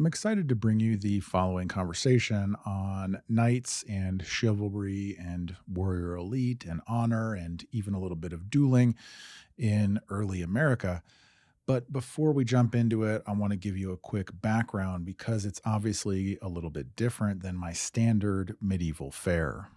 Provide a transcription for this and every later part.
I'm excited to bring you the following conversation on knights and chivalry and warrior elite and honor and even a little bit of dueling in early America. But before we jump into it, I want to give you a quick background because it's obviously a little bit different than my standard medieval fare.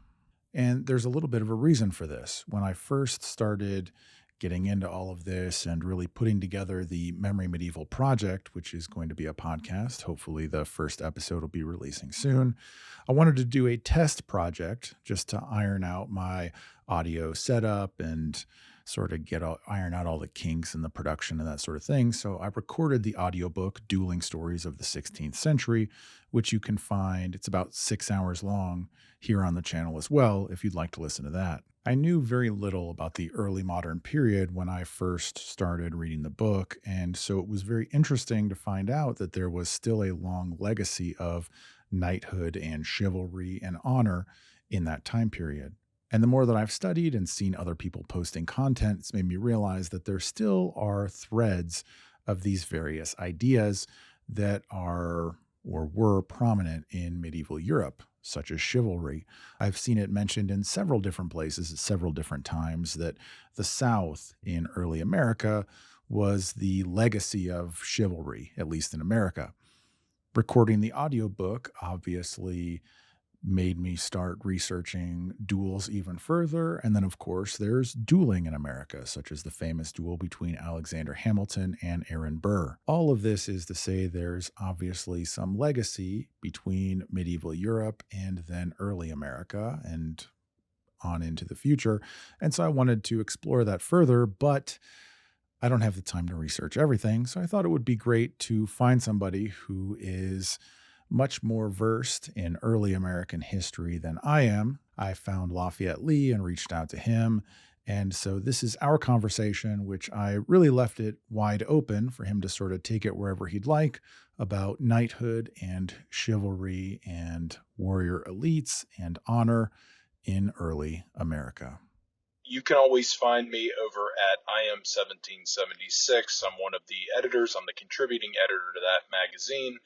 And there's a little bit of a reason for this. When I first started getting into all of this and really putting together the Memory Medieval project, which is going to be a podcast, hopefully the first episode will be releasing soon. I wanted to do a test project just to iron out my audio setup and sort of iron out all the kinks in the production and that sort of thing. So I recorded the audiobook Dueling Stories of the 16th Century, which you can find. It's about 6 hours long here on the channel as well, if you'd like to listen to that. I knew very little about the early modern period when I first started reading the book, and so it was very interesting to find out that there was still a long legacy of knighthood and chivalry and honor in that time period. And the more that I've studied and seen other people posting content, it's made me realize that there still are threads of these various ideas that are or were prominent in medieval Europe, such as chivalry. I've seen it mentioned in several different places at several different times that the South in early America was the legacy of chivalry, at least in America. Recording the audiobook obviously made me start researching duels even further. And then, of course, there's dueling in America, such as the famous duel between Alexander Hamilton and Aaron Burr. All of this is to say there's obviously some legacy between medieval Europe and then early America and on into the future. And so I wanted to explore that further, but I don't have the time to research everything. So I thought it would be great to find somebody who is much more versed in early American history than I am. I found Lafayette Lee and reached out to him. And so this is our conversation, which I really left it wide open for him to sort of take it wherever he'd like about knighthood and chivalry and warrior elites and honor in early America. You can always find me over at I Am 1776. I'm one of the editors. I'm the contributing editor to that magazine.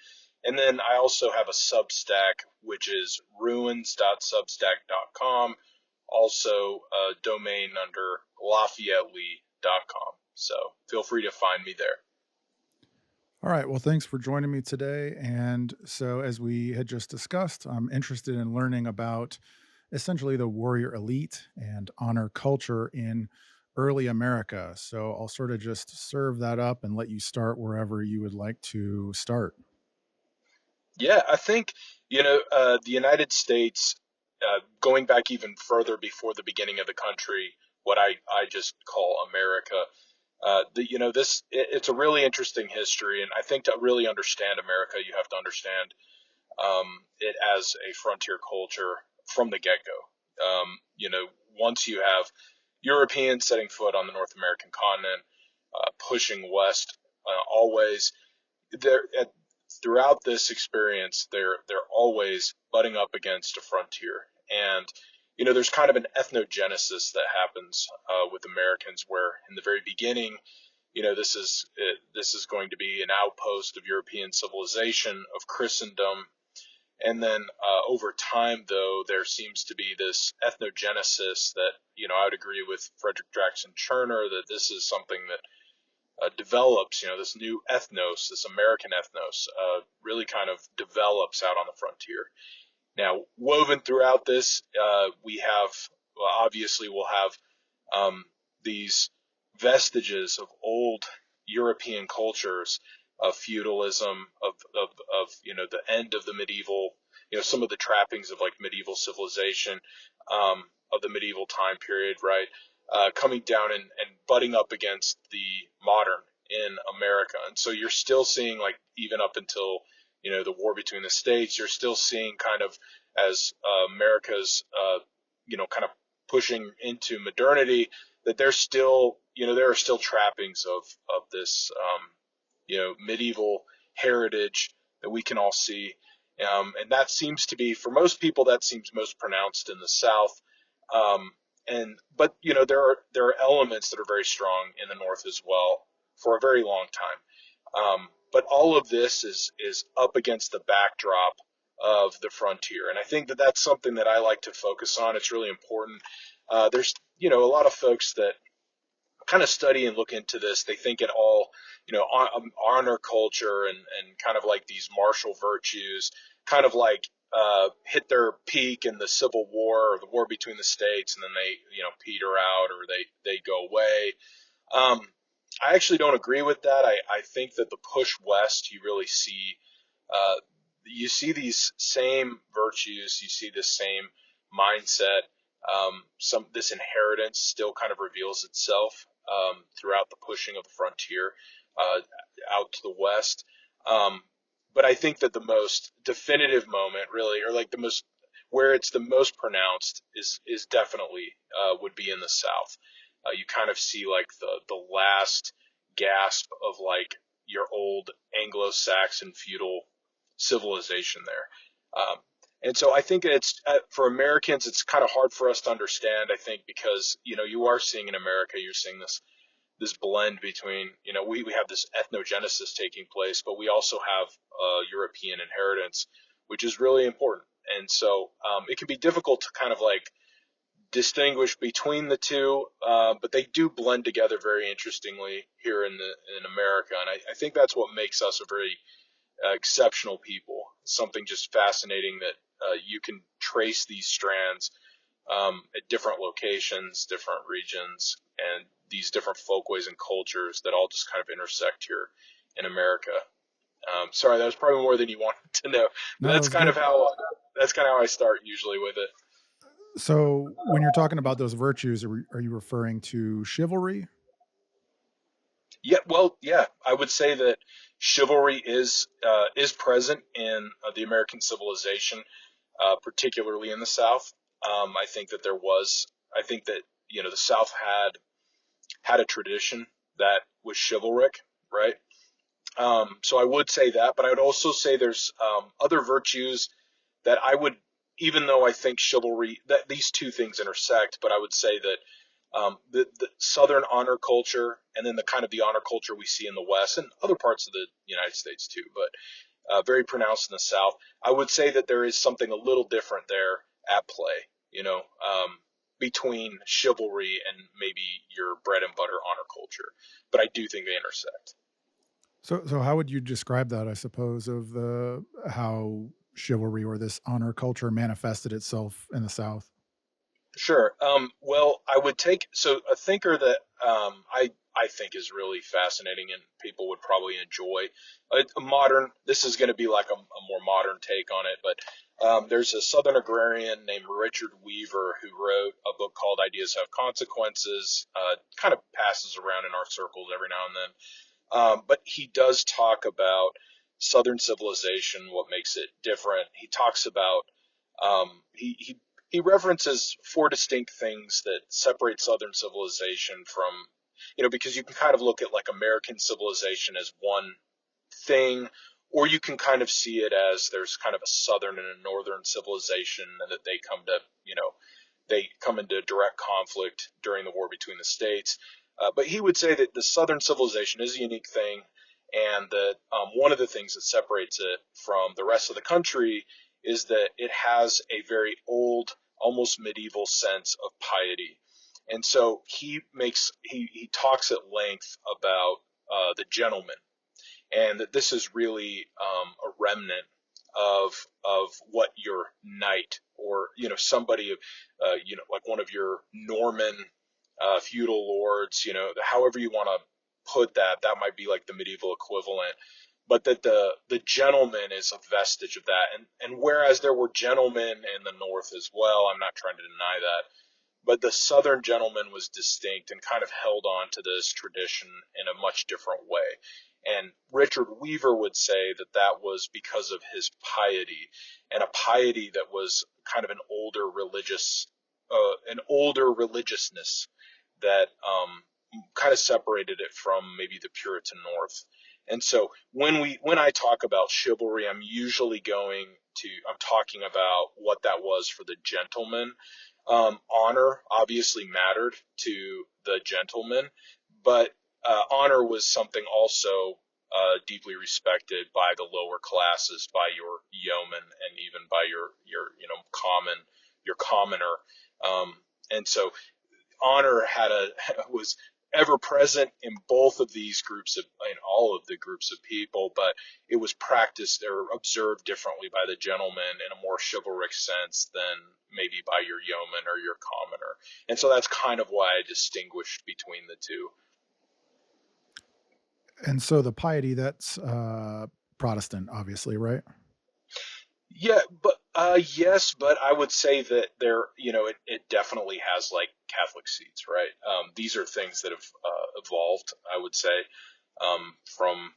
And then I also have a Substack, which is ruins.substack.com, also a domain under LafayetteLee.com. So feel free to find me there. All right. Well, thanks for joining me today. And so, as we had just discussed, I'm interested in learning about essentially the warrior elite and honor culture in early America. So I'll sort of just serve that up and let you start wherever you would like to start. Yeah, I think, the United States, going back even further before the beginning of the country, what I just call America, it's a really interesting history. And I think to really understand America, you have to understand it as a frontier culture from the get-go. Once you have Europeans setting foot on the North American continent, pushing west, always, there throughout this experience, they're always butting up against a frontier, and there's kind of an ethnogenesis that happens with Americans, where in the very beginning, this is going to be an outpost of European civilization, of Christendom, and then over time, though, there seems to be this ethnogenesis that I would agree with Frederick Jackson Turner that this is something that develops, this new ethnos, this American ethnos, really kind of develops out on the frontier. Now, woven throughout this, we'll have these vestiges of old European cultures, of feudalism, of the end of the medieval, some of the trappings of like medieval civilization, of the medieval time period, right? Coming down and butting up against the modern in America. And so you're still seeing, like, even up until, the war between the states, you're still seeing kind of as America's, kind of pushing into modernity, that there's still, there are still trappings of this, medieval heritage that we can all see. And that seems to be, for most people, that seems most pronounced in the South. But there are elements that are very strong in the North as well for a very long time. But all of this is up against the backdrop of the frontier, and I think that that's something that I like to focus on. It's really important. There's a lot of folks that kind of study and look into this. They think it all, honor culture and kind of like these martial virtues, kind of like hit their peak in the Civil War or the war between the states, and then they, peter out or they go away. Um, I actually don't agree with that. I think that the push west, uh, you see these same virtues, you see this same mindset. This inheritance still kind of reveals itself throughout the pushing of the frontier uh, out to the west. Um, but I think that the most definitive moment, really, or like the most where it's the most pronounced, is definitely would be in the South. You kind of see like the last gasp of like your old Anglo-Saxon feudal civilization there. And so I think it's for Americans, it's kind of hard for us to understand. I think because you are seeing in America, you're seeing this blend between we have this ethnogenesis taking place, but we also have European inheritance, which is really important. And so it can be difficult to kind of like distinguish between the two, but they do blend together very interestingly here in America, and I think that's what makes us a very exceptional people. Something just fascinating that you can trace these strands at different locations, different regions, and these different folkways and cultures that all just kind of intersect here in America. Sorry, that was probably more than you wanted to know, but No, that was good. that's kind of how I start usually with it. So when you're talking about those virtues, are you referring to chivalry? Yeah, well, yeah, I would say that chivalry is present in the American civilization, particularly in the South. I think that there was. I think that the South had a tradition that was chivalric, right? So I would say that, but I would also say there's other virtues that I would, even though I think chivalry, that these two things intersect, but I would say that the Southern honor culture and then the kind of the honor culture we see in the West and other parts of the United States too, but very pronounced in the South. I would say that there is something a little different there at play, between chivalry and maybe your bread and butter honor culture. But I do think they intersect. So how would you describe that? I suppose of the how chivalry or this honor culture manifested itself in the South. Sure. Well, I would take so a thinker that I think is really fascinating and people would probably enjoy. A modern. This is going to be like a more modern take on it, but there's a Southern agrarian named Richard Weaver who wrote a book called Ideas Have Consequences. Kind of passes around in our circles every now and then. But he does talk about Southern civilization, what makes it different. He talks about he references four distinct things that separate Southern civilization from, because you can kind of look at like American civilization as one thing, or you can kind of see it as there's kind of a Southern and a Northern civilization, and that they come into direct conflict during the war between the states. But he would say that the Southern civilization is a unique thing, and that one of the things that separates it from the rest of the country is that it has a very old, almost medieval sense of piety. And so he talks at length about the gentleman, and that this is really a remnant of what your knight or somebody like one of your Norman feudal lords, however you want to put that, that might be like the medieval equivalent, but that the gentleman is a vestige of that. And whereas there were gentlemen in the North as well, I'm not trying to deny that, but the Southern gentleman was distinct and kind of held on to this tradition in a much different way. And Richard Weaver would say that that was because of his piety, and a piety that was kind of an older religiousness that kind of separated it from maybe the Puritan North. And so when I talk about chivalry, I'm talking about what that was for the gentleman. Honor obviously mattered to the gentleman, but honor was something also deeply respected by the lower classes, by your yeoman, and even by your your commoner. Um, and so honor had a was ever present in both of these groups of in all of the groups of people, but it was practiced or observed differently by the gentleman in a more chivalric sense than maybe by your yeoman or your commoner. And so that's kind of why I distinguished between the two. And so the piety, that's Protestant, obviously, right? Yeah, but yes, but I would say that there, it definitely has like Catholic seeds, right? These are things that have evolved, I would say, from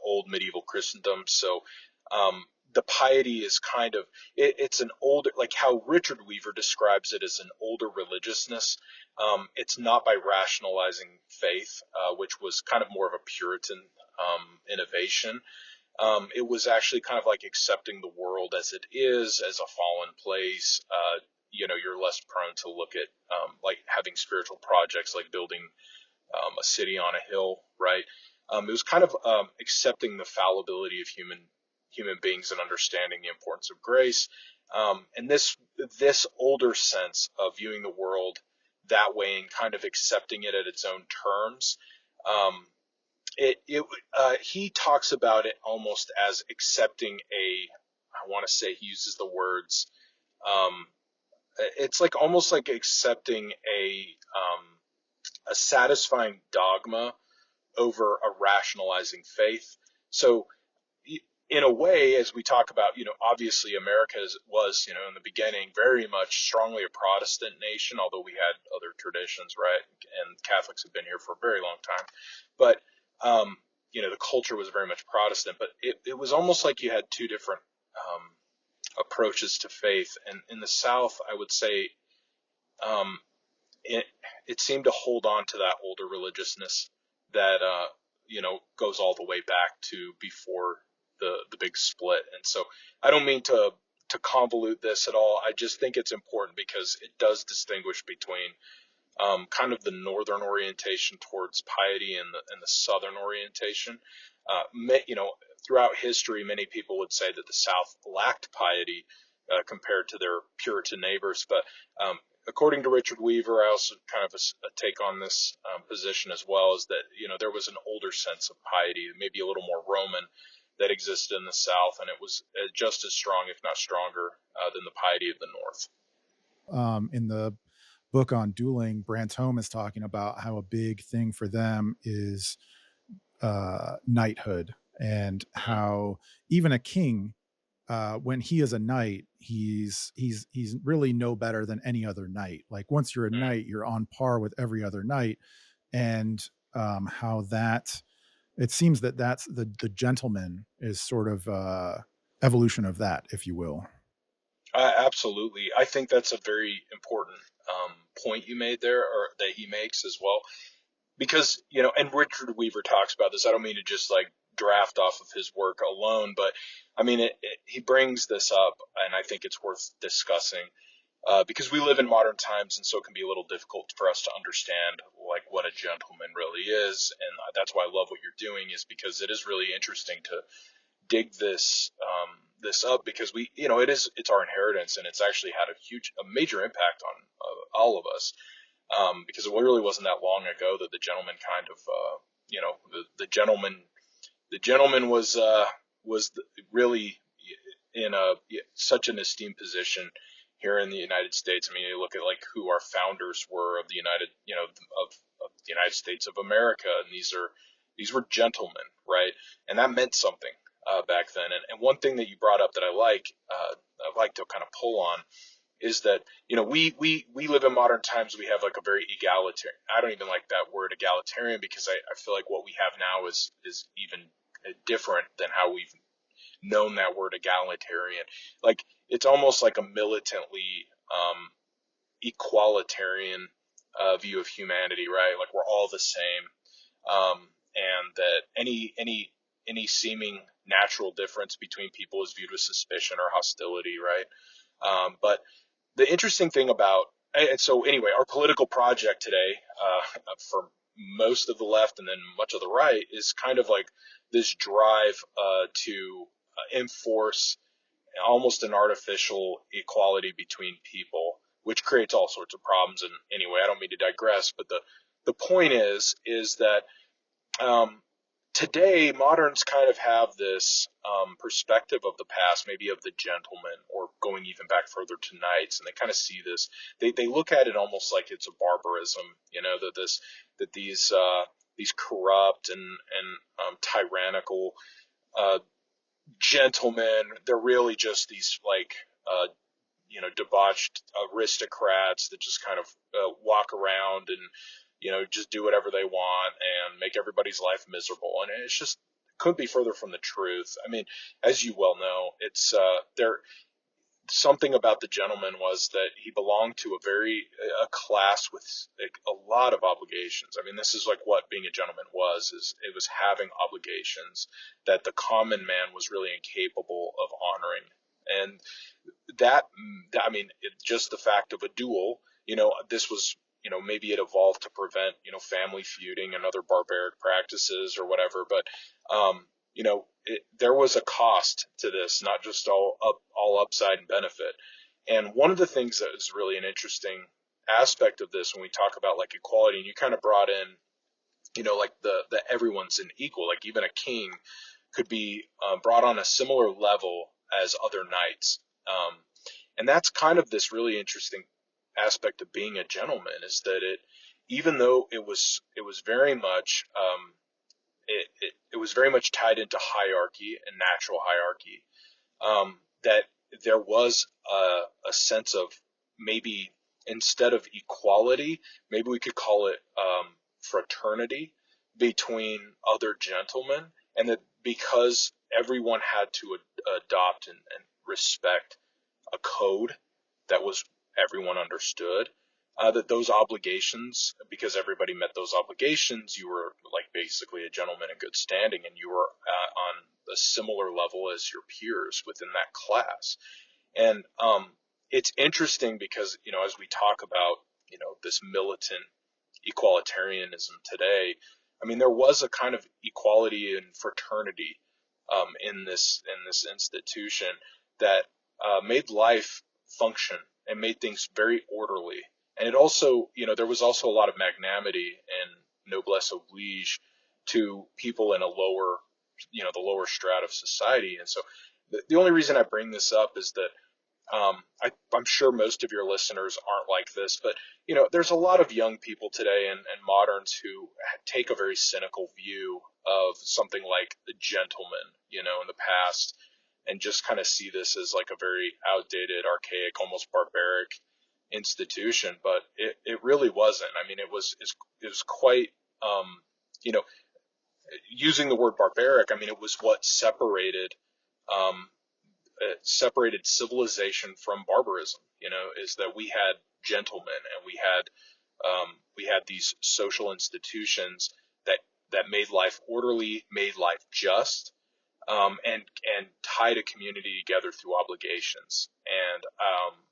old medieval Christendom. So the piety is kind of it's an older, like how Richard Weaver describes it as an older religiousness. It's not by rationalizing faith, which was kind of more of a Puritan innovation. It was actually kind of like accepting the world as it is, as a fallen place. You're less prone to look at like having spiritual projects like building a city on a hill, right? It was kind of accepting the fallibility of human beings and understanding the importance of grace. And this older sense of viewing the world that way and kind of accepting it at its own terms. Um, he talks about it almost as accepting I want to say he uses the words, um, it's like almost like accepting a satisfying dogma over a rationalizing faith. So in a way, as we talk about, obviously America was, in the beginning very much strongly a Protestant nation, although we had other traditions, right? And Catholics have been here for a very long time. But, the culture was very much Protestant, but it was almost like you had two different approaches to faith. And in the South, I would say um, it seemed to hold on to that older religiousness that goes all the way back to before the big split. And so I don't mean to convolute this at all. I just think it's important because it does distinguish between kind of the northern orientation towards piety and the southern orientation. Throughout history, many people would say that the South lacked piety compared to their Puritan neighbors, but according to Richard Weaver, I also kind of a take on this position as well, is that there was an older sense of piety, maybe a little more Roman, that existed in the South, and it was just as strong, if not stronger, than the piety of the North. In the book on dueling, Brantome is talking about how a big thing for them is knighthood, and Mm-hmm. how even a king, when he is a knight, he's really no better than any other knight. Like once you're a knight, you're on par with every other knight, and how that it seems that that's the gentleman is sort of evolution of that, if you will. Absolutely. I think that's a very important point you made there, or that he makes as well. Because, and Richard Weaver talks about this. I don't mean to just like draft off of his work alone, but I mean, he brings this up, and I think it's worth discussing because we live in modern times, and so it can be a little difficult for us to understand like what a gentleman really is. And that's why I love what you're doing, is because it is really interesting to dig this up, because it's our inheritance, and it's actually had a major impact on all of us, because it really wasn't that long ago that the gentleman kind of the gentleman was really in such an esteemed position here in the United States. I mean, you look at like who our founders were of the of the United States of America, and these were gentlemen, right? And that meant something back then. And one thing that you brought up that I like to kind of pull on is that we live in modern times. We have like a very egalitarian. I don't even like that word egalitarian, because I feel like what we have now is even different than how we've known that word egalitarian. Like it's almost like a militantly equalitarian view of humanity, right? Like we're all the same, and that any seeming natural difference between people is viewed with suspicion or hostility, right? But the interesting thing about, and so anyway, our political project today, for most of the left and then much of the right is kind of like this drive to enforce almost an artificial equality between people, which creates all sorts of problems. And anyway, I don't mean to digress, but the point is that um, today moderns kind of have this perspective of the past, maybe of the gentleman, or going even back further to knights, and they kind of see this. They look at it almost like it's a barbarism, that these corrupt and tyrannical uh, gentlemen, they're really just these like debauched aristocrats that just kind of walk around and just do whatever they want and make everybody's life miserable. And it's just couldn't be further from the truth. I mean, as you well know, it's there something about the gentleman was that he belonged to a class with like, a lot of obligations. I mean, this is like what being a gentleman was, is it was having obligations that the common man was really incapable of honoring. And that, I mean, just the fact of a duel, this was, maybe it evolved to prevent, family feuding and other barbaric practices or whatever. But, there was a cost to this, not just all upside and benefit. And one of the things that is really an interesting aspect of this when we talk about like equality, and you kind of brought in, like the everyone's an equal, like even a king could be brought on a similar level as other knights. And that's kind of this really interesting aspect of being a gentleman, is that even though it was very much it was very much tied into hierarchy and natural hierarchy, that there was a sense of, maybe instead of equality, maybe we could call it fraternity between other gentlemen, and that because everyone had to adopt and respect a code that was everyone understood, that those obligations, because everybody met those obligations, you were like basically a gentleman in good standing, and you were on a similar level as your peers within that class. And it's interesting because, as we talk about, this militant equalitarianism today, I mean, there was a kind of equality and fraternity in this institution that made life function and made things very orderly. And it also, there was also a lot of magnanimity and noblesse oblige to people in the lower strata of society. And so the only reason I bring this up is that I'm sure most of your listeners aren't like this, but there's a lot of young people today and moderns who take a very cynical view of something like the gentleman, in the past, and just kind of see this as like a very outdated, archaic, almost barbaric institution. But it really wasn't. I mean, it was quite, you know, using the word barbaric. I mean, it was what um, separated civilization from barbarism. Is that we had gentlemen, and we had these social institutions that made life orderly, made life just, and tied a community together through obligations. And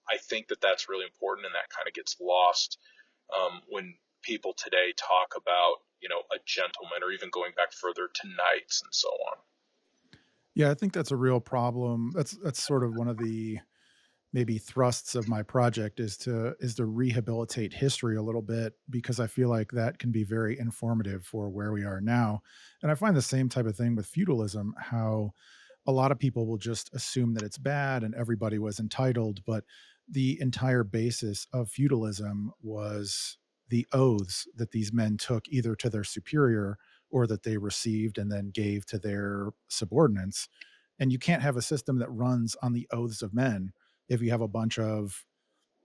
I think that that's really important, and that kind of gets lost when people today talk about a gentleman, or even going back further to knights and so on. Yeah, I think that's a real problem. That's sort of one of the maybe thrusts of my project is to rehabilitate history a little bit, because I feel like that can be very informative for where we are now. And I find the same type of thing with feudalism, how a lot of people will just assume that it's bad and everybody was entitled, but the entire basis of feudalism was the oaths that these men took either to their superior or that they received and then gave to their subordinates. And you can't have a system that runs on the oaths of men if you have a bunch of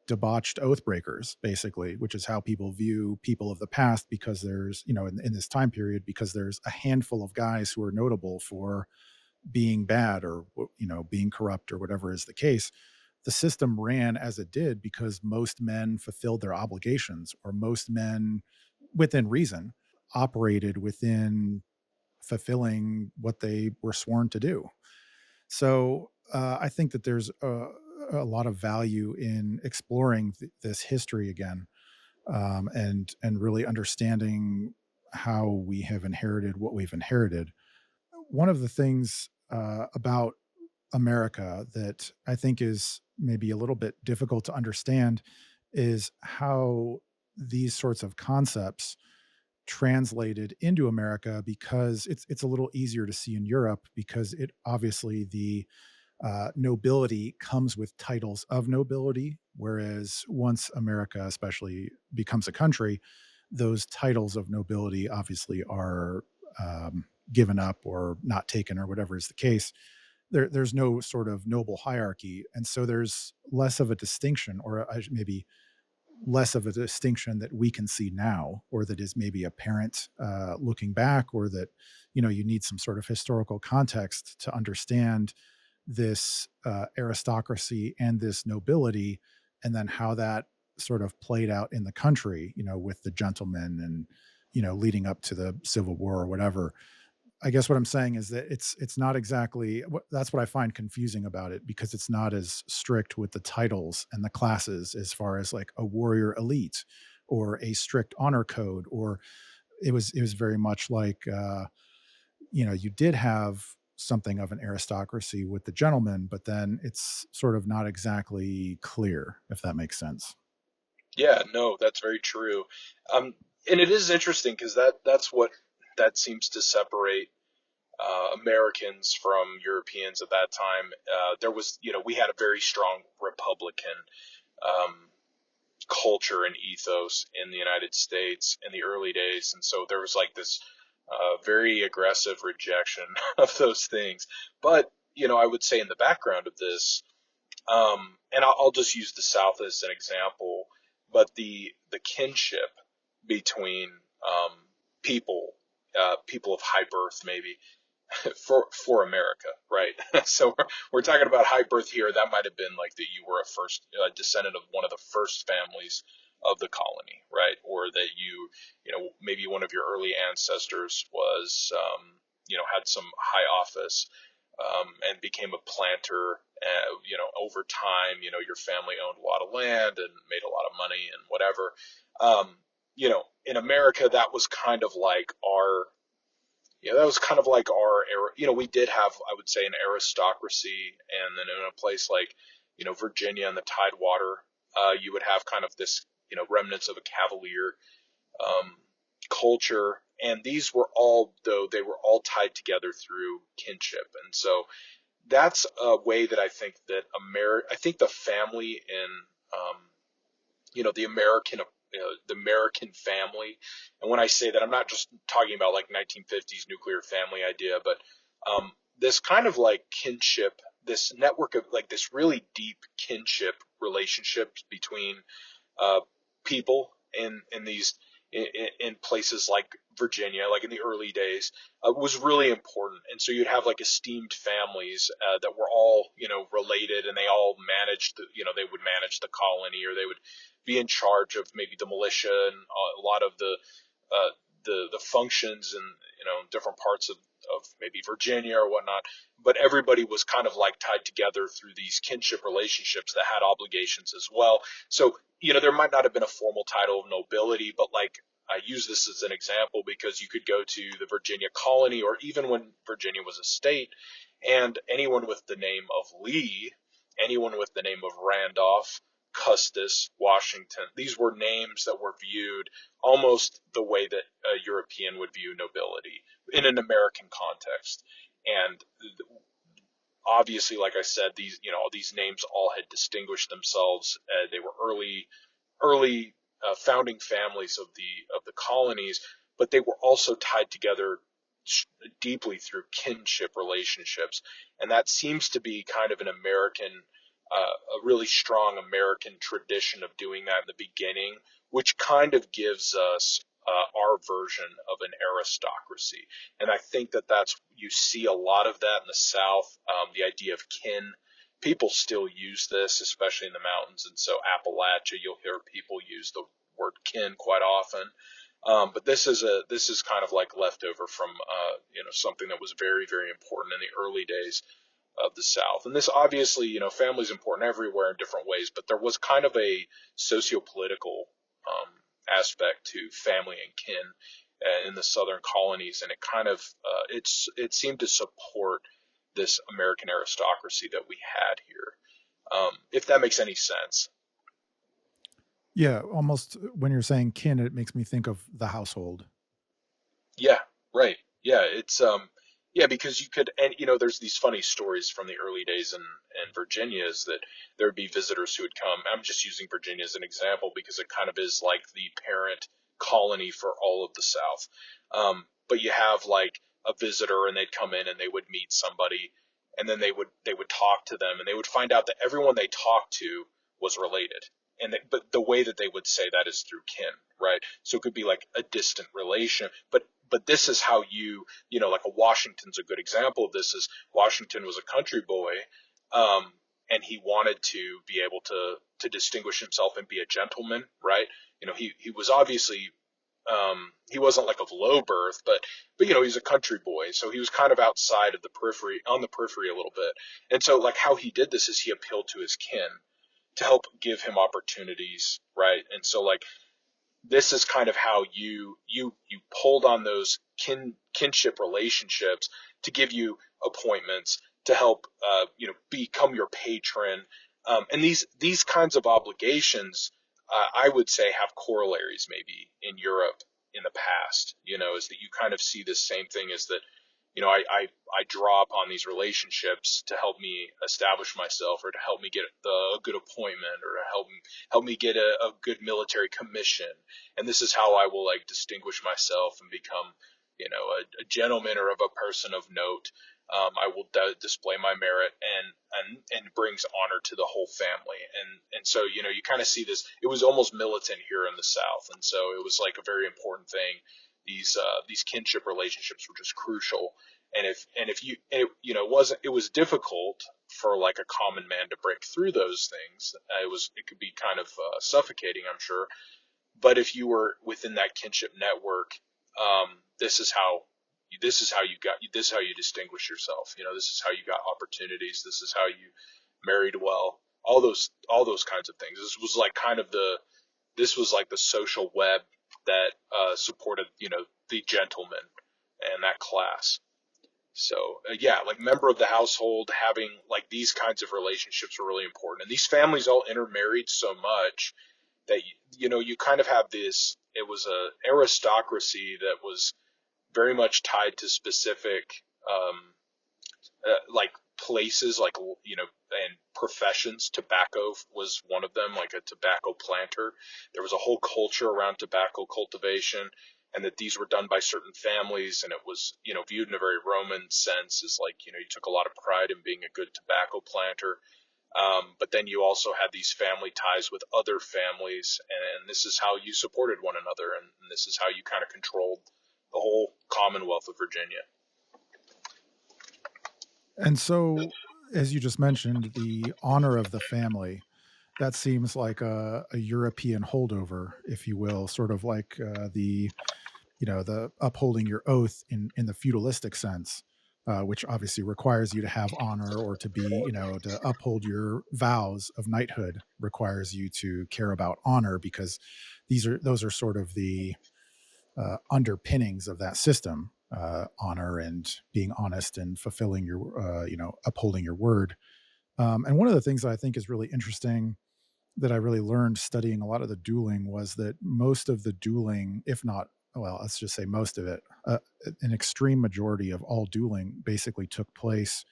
debauched oath breakers, basically, which is how people view people of the past, because there's, in this time period, because there's a handful of guys who are notable for being bad, or, being corrupt, or whatever is the case. The system ran as it did because most men fulfilled their obligations, or most men, within reason, operated within fulfilling what they were sworn to do. So I think that there's a lot of value in exploring this history again, and really understanding. how we have inherited what we've inherited. One of the things about America that I think is maybe a little bit difficult to understand is how these sorts of concepts translated into America, because it's a little easier to see in Europe, because it obviously the nobility comes with titles of nobility, whereas once America especially becomes a country, those titles of nobility obviously are given up or not taken or whatever is the case. There's no sort of noble hierarchy, and so there's less of a distinction, or maybe less of a distinction that we can see now, or that is maybe apparent looking back, or that you need some sort of historical context to understand this aristocracy and this nobility, and then how that sort of played out in the country, with the gentlemen, and leading up to the Civil War or whatever. I guess what I'm saying is that it's not exactly that's what I find confusing about it, because it's not as strict with the titles and the classes as far as like a warrior elite or a strict honor code, or it was very much like you did have something of an aristocracy with the gentleman, but then it's sort of not exactly clear, if that makes sense. Yeah, no, that's very true. Um, and it is interesting because that's what that seems to separate Americans from Europeans at that time. There was, we had a very strong Republican um, culture and ethos in the United States in the early days, and so there was like this very aggressive rejection of those things. But I would say in the background of this, and I'll just use the South as an example, but the kinship between people, people of high birth, maybe for America, right? So we're talking about high birth here. That might have been like that you were a first descendant of one of the first families of the colony, right? Or that maybe one of your early ancestors was, had some high office, and became a planter. Over time, your family owned a lot of land and made a lot of money and whatever. In America, that was kind of like our that was kind of like our era. We did have, I would say, an aristocracy, and then in a place like, Virginia and the Tidewater, you would have kind of this, remnants of a Cavalier um, culture, and these were all, though they were all tied together through kinship, and so that's a way that I think that I think the family in the American family. And when I say that, I'm not just talking about like 1950s nuclear family idea, but this kind of like kinship, this network of like this really deep kinship relationships between uh, people in these in places like Virginia, like in the early days, was really important. And so you'd have like esteemed families that were all related, and they all managed they would manage the colony, or they would be in charge of maybe the militia and a lot of the functions and different parts of maybe Virginia or whatnot. But everybody was kind of like tied together through these kinship relationships that had obligations as well. So there might not have been a formal title of nobility, but like I use this as an example because you could go to the Virginia colony, or even when Virginia was a state, and anyone with the name of Lee, anyone with the name of Randolph, Custis, Washington, these were names that were viewed almost the way that a European would view nobility in an American context. And obviously, like I said, these names all had distinguished themselves. They were early founding families of the colonies, but they were also tied together deeply through kinship relationships, and that seems to be kind of an American, a really strong American tradition of doing that in the beginning, which kind of gives us our version of an aristocracy. And I think that that's you see a lot of that in the South. The idea of kin, people still use this, especially in the mountains, and so Appalachia, you'll hear people use the word kin quite often. But this is kind of like leftover from something that was very, very important in the early days of the South. And this obviously, family is important everywhere in different ways, but there was kind of a socio-political aspect to family and kin in the southern colonies, and it kind of it seemed to support this American aristocracy that we had here. If that makes any sense. Yeah, almost when you're saying kin, it makes me think of the household. Yeah, right. Yeah, it's yeah, because you could, and there's these funny stories from the early days in Virginia is that there'd be visitors who would come. I'm just using Virginia as an example because it kind of is like the parent colony for all of the South. But you have like a visitor and they'd come in and they would meet somebody and then they would talk to them and they would find out that everyone they talked to was related. But the way that they would say that is through kin, right? So it could be like a distant relation, but this is how like a Washington's a good example of this. Is Washington was a country boy, and he wanted to be able to distinguish himself and be a gentleman, right? He was obviously he wasn't like of low birth, but he's a country boy, so he was kind of outside of the periphery, on the periphery a little bit. And so like how he did this is he appealed to his kin to help give him opportunities, right? And so like this is kind of how you pulled on those kinship relationships to give you appointments to help become your patron, and these kinds of obligations, I would say, have corollaries maybe in Europe in the past. Is that you kind of see this same thing, is that I draw upon these relationships to help me establish myself, or to help me get a good appointment, or to help me get a good military commission. And this is how I will like distinguish myself and become, a gentleman or of a person of note. I will display my merit, and brings honor to the whole family. And so you kind of see this. It was almost militant here in the South, and so it was like a very important thing. These kinship relationships were just crucial. And if it was difficult for like a common man to break through those things. It could be kind of suffocating, I'm sure. But if you were within that kinship network, this is how you distinguish yourself. This is how you got opportunities. This is how you married well. All those kinds of things. This was like the social web that supported the gentleman and that class. So yeah, like member of the household, having like these kinds of relationships are really important. And these families all intermarried so much that you kind of have this. It was a aristocracy that was very much tied to specific like places, like and professions. Tobacco was one of them, like a tobacco planter. There was a whole culture around tobacco cultivation, and that these were done by certain families, and it was viewed in a very Roman sense, as like you took a lot of pride in being a good tobacco planter. But then you also had these family ties with other families, and this is how you supported one another, and this is how you kind of controlled the whole Commonwealth of Virginia. And so, as you just mentioned, the honor of the family, that seems like a European holdover, if you will, sort of like the upholding your oath in the feudalistic sense, which obviously requires you to have honor, or to be, to uphold your vows of knighthood requires you to care about honor, because those are sort of the underpinnings of that system, honor and being honest and fulfilling your, upholding your word. And one of the things that I think is really interesting that I really learned studying a lot of the dueling was that most of the dueling, if not, well, let's just say most of it, an extreme majority of all dueling basically took place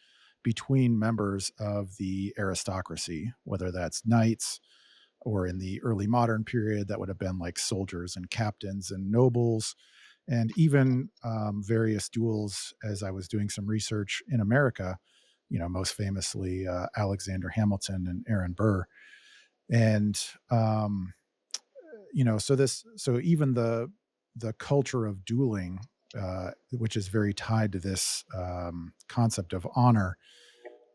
between members of the aristocracy, whether that's knights, or in the early modern period, that would have been like soldiers and captains and nobles, and even various duels. As I was doing some research in America, most famously Alexander Hamilton and Aaron Burr, and so even the culture of dueling, which is very tied to this concept of honor,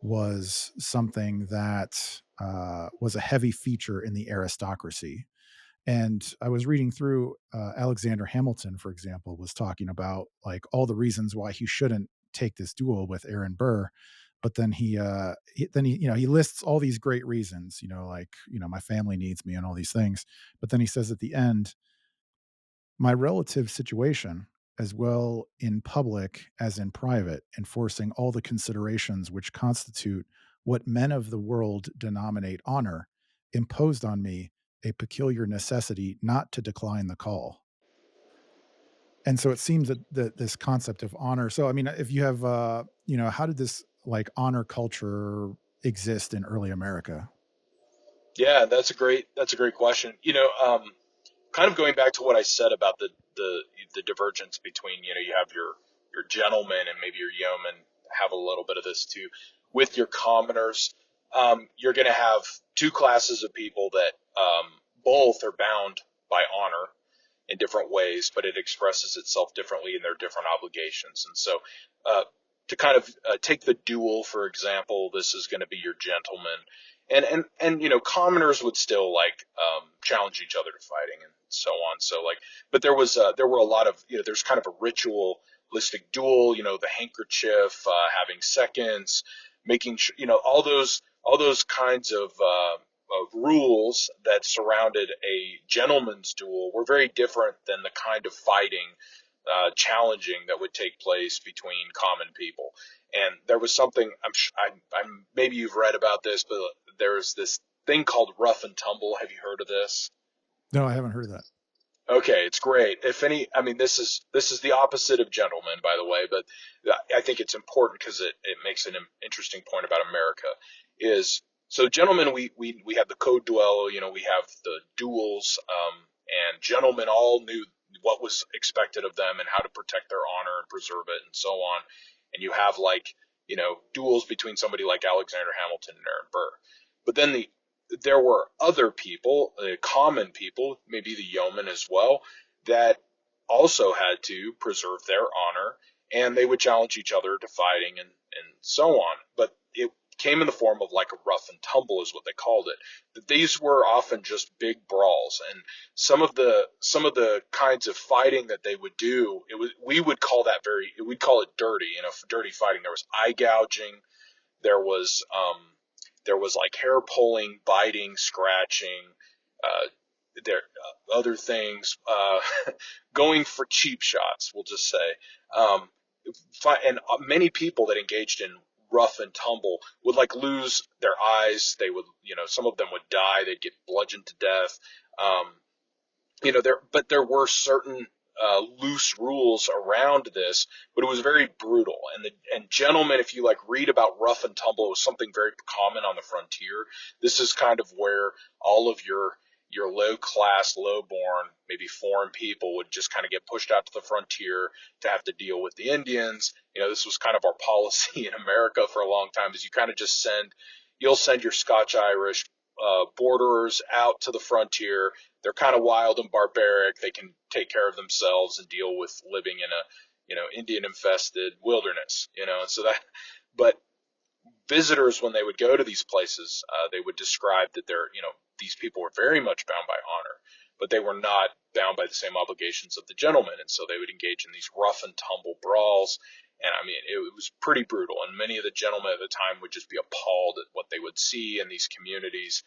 was something that was a heavy feature in the aristocracy. And I was reading through Alexander Hamilton, for example, was talking about like all the reasons why he shouldn't take this duel with Aaron Burr. But then he lists all these great reasons, like, my family needs me and all these things. But then he says at the end, My relative situation, as well in public as in private, enforcing all the considerations which constitute what men of the world denominate honor, imposed on me a peculiar necessity not to decline the call. And so it seems that this concept of honor, so I mean, if you have, how did this like honor culture exist in early America? Yeah, that's a great question. Kind of going back to what I said about the divergence between, you have your gentlemen and maybe your yeomen have a little bit of this too. With your commoners, you're going to have two classes of people that both are bound by honor in different ways, but it expresses itself differently in their different obligations. And so, uh, to kind of take the duel, for example, this is going to be your gentleman, and commoners would still like challenge each other to fighting and so on. So like, but there were a lot of there's kind of a ritualistic duel, the handkerchief, having seconds, making sure all those kinds of rules that surrounded a gentleman's duel were very different than the kind of fighting, challenging that would take place between common people. And there was something I'm maybe you've read about this, but there's this thing called rough and tumble. Have you heard of this? No, I haven't heard of that. Okay, it's great. If any, I mean, this is the opposite of gentleman, by the way, but I think it's important because it makes an interesting point about America. Is so, gentlemen, we have the code duello, we have the duels, and gentlemen all knew what was expected of them and how to protect their honor and preserve it and so on. And you have like duels between somebody like Alexander Hamilton and Aaron Burr, but then there were other people, common people, maybe the yeomen as well, that also had to preserve their honor, and they would challenge each other to fighting and so on. But it came in the form of like a rough and tumble, is what they called it. That these were often just big brawls, and some of the kinds of fighting that they would do, we would call that we'd call it dirty, dirty fighting. There was eye gouging, there was like hair pulling, biting, scratching, uh, there other things, going for cheap shots. We'll just say, um, and many people that engaged in rough and tumble would like lose their eyes. They would, some of them would die. They'd get bludgeoned to death. Um, there were certain loose rules around this, but it was very brutal. And gentlemen, if you like read about rough and tumble, it was something very common on the frontier. This is kind of where all of your low class, low born, maybe foreign people would just kind of get pushed out to the frontier to have to deal with the Indians. This was kind of our policy in America for a long time, is you kind of just you'll send your Scotch Irish borderers out to the frontier. They're kind of wild and barbaric. They can take care of themselves and deal with living in a, Indian infested wilderness, and so but visitors, when they would go to these places, they would describe that these people were very much bound by honor, but they were not bound by the same obligations of the gentleman. And so they would engage in these rough and tumble brawls. And I mean, it was pretty brutal. And many of the gentlemen at the time would just be appalled at what they would see in these communities.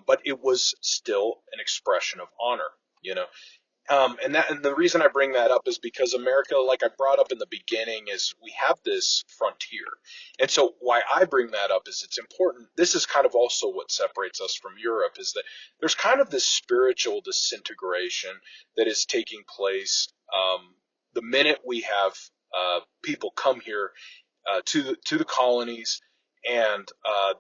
But it was still an expression of honor, you know. And the reason I bring that up is because America, like I brought up in the beginning, is we have this frontier. And so why I bring that up is it's important. This is kind of also what separates us from Europe, is that there's kind of this spiritual disintegration that is taking place the minute we have people come here to the colonies, and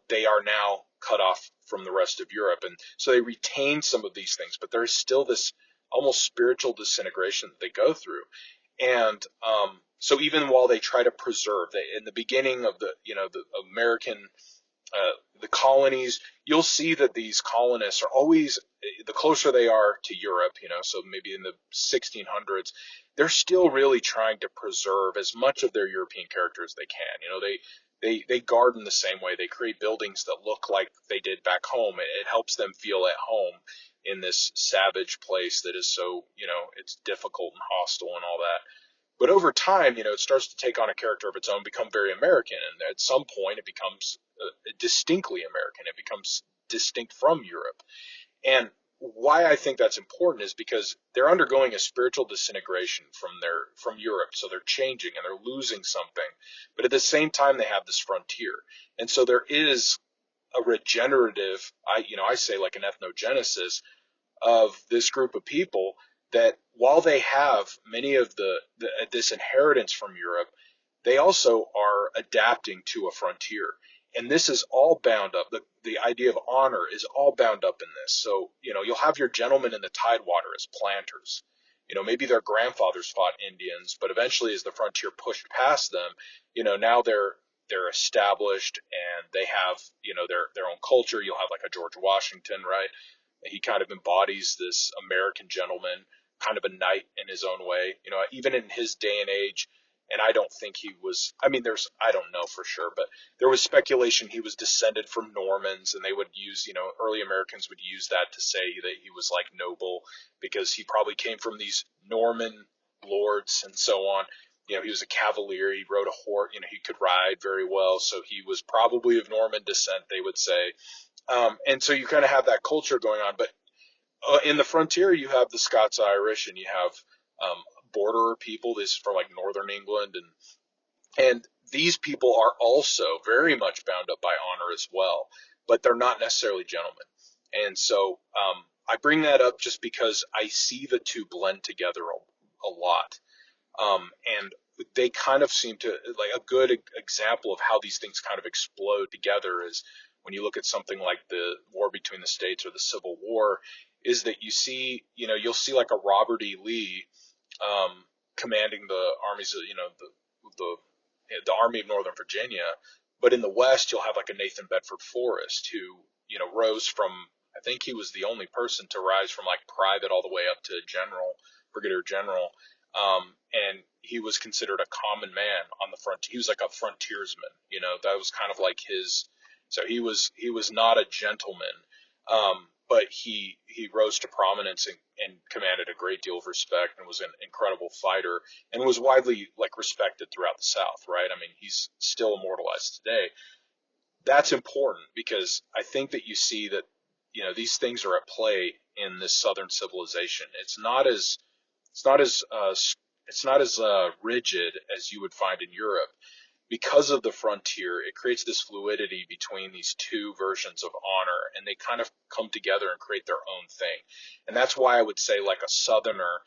they are now cut off from the rest of Europe. And so they retain some of these things, but there's still this almost spiritual disintegration that they go through. And so even while they try to preserve, in the beginning of the American the colonies, you'll see that these colonists are always, the closer they are to Europe, so maybe in the 1600s, they're still really trying to preserve as much of their European character as they can. They garden the same way. They create buildings that look like they did back home. It helps them feel at home in this savage place that is so, it's difficult and hostile and all that. But over time, it starts to take on a character of its own, become very American, and at some point it becomes distinctly American. It becomes distinct from Europe. And why I think that's important is because they're undergoing a spiritual disintegration from Europe, so they're changing and they're losing something, but at the same time they have this frontier, and so there is a regenerative, I say like an ethnogenesis of this group of people, that while they have many of this inheritance from Europe, they also are adapting to a frontier. And this is all bound up. The idea of honor is all bound up in this. So, you'll have your gentlemen in the Tidewater as planters. Maybe their grandfathers fought Indians, but eventually as the frontier pushed past them, now they're established and they have, their own culture. You'll have like a George Washington, right? He kind of embodies this American gentleman, kind of a knight in his own way. Even in his day and age, and I don't think he was, I mean, I don't know for sure, but there was speculation he was descended from Normans, and they would use, early Americans would use that to say that he was like noble because he probably came from these Norman lords and so on. He was a cavalier, he rode a horse, he could ride very well, so he was probably of Norman descent, they would say. And so you kind of have that culture going on, but in the frontier, you have the Scots Irish, and you have border people. This is from like northern England, and these people are also very much bound up by honor as well, but they're not necessarily gentlemen. And so I bring that up just because I see the two blend together a lot, and they kind of seem to, like, a good example of how these things kind of explode together is when you look at something like the war between the states or the Civil War, is that you see, you'll see like a Robert E. Lee commanding the armies, the the Army of Northern Virginia, but in the West you'll have like a Nathan Bedford Forrest who rose from, I think he was the only person to rise from like private all the way up to general, brigadier general, and he was considered a common man on the front. He was like a frontiersman, that was kind of like his. So he was not a gentleman, but he rose to prominence and commanded a great deal of respect and was an incredible fighter and was widely like respected throughout the South, right? I mean, he's still immortalized today. That's important because I think that you see that these things are at play in this Southern civilization. It's not as rigid as you would find in Europe. Because of the frontier, it creates this fluidity between these two versions of honor, and they kind of come together and create their own thing. And that's why I would say like a Southerner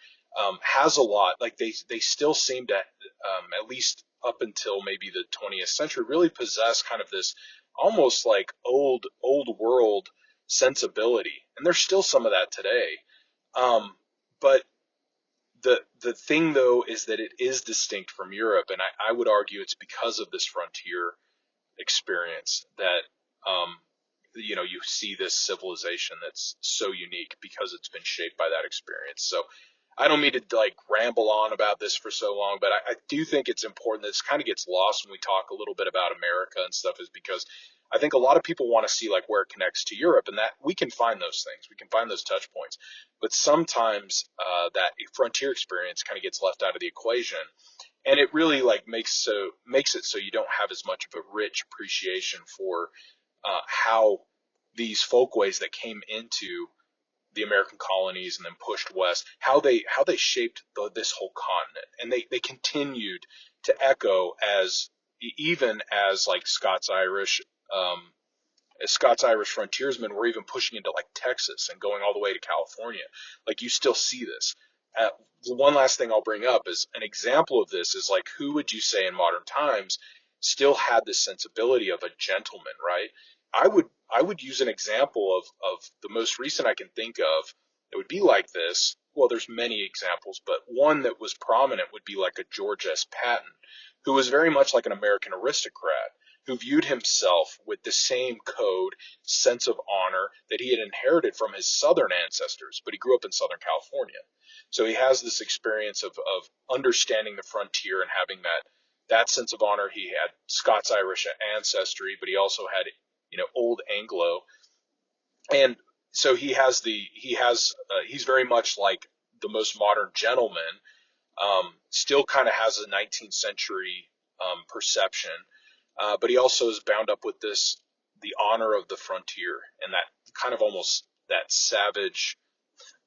has a lot, like they still seem to, at least up until maybe the 20th century, really possess kind of this almost like old world sensibility. And there's still some of that today. But the thing though is that it is distinct from Europe, and I would argue it's because of this frontier experience that you see this civilization that's so unique because it's been shaped by that experience. So I don't mean to like ramble on about this for so long, but I do think it's important. This kind of gets lost when we talk a little bit about America and stuff, is because I think a lot of people want to see like where it connects to Europe, and that we can find those things, we can find those touch points, but sometimes that frontier experience kind of gets left out of the equation, and it really like makes it so you don't have as much of a rich appreciation for how these folkways that came into the American colonies and then pushed west, how they shaped this whole continent, and they continued to echo even as like Scots Irish frontiersmen were even pushing into like Texas and going all the way to California. Like you still see this. The one last thing I'll bring up is an example of this is like, who would you say in modern times still had this sensibility of a gentleman, right? I would use an example of the most recent I can think of that would be like this. Well, there's many examples, but one that was prominent would be like a George S. Patton, who was very much like an American aristocrat, who viewed himself with the same code, sense of honor that he had inherited from his Southern ancestors, but he grew up in Southern California. So he has this experience of understanding the frontier and having that sense of honor. He had Scots-Irish ancestry, but he also had, Old Anglo. And so he's very much like the most modern gentleman, still kind of has a 19th century perception, but he also is bound up with the honor of the frontier and that kind of almost that savage